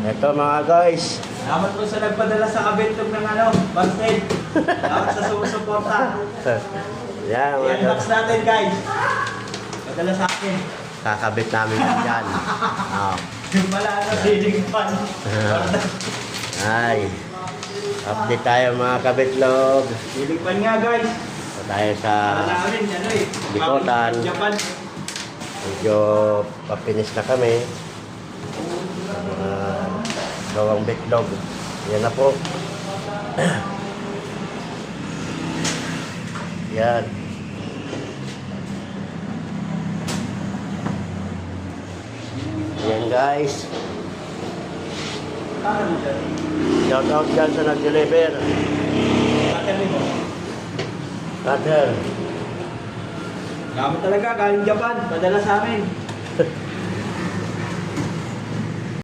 Ito mga guys. Salamat po sa nagpadala sa kabintog ng Banted. Salamat sa sumusuporta. Yan, mga I-unbox guys. natin guys. Padala sa akin. Kakabit namin dyan. Oh. Yung pala ceiling fan. Ay. Update tayo mga kabitlog. Ceiling fan nga guys. Ito tayo sa Para namin, Bikotan. Japan. medyo papinis na kami. Gawang bitlog. Yan na po. Yan. Yan guys. Shout out dyan sa nag-deliver. Cutter. Salamat talaga, galing Japan. Padala sa amin.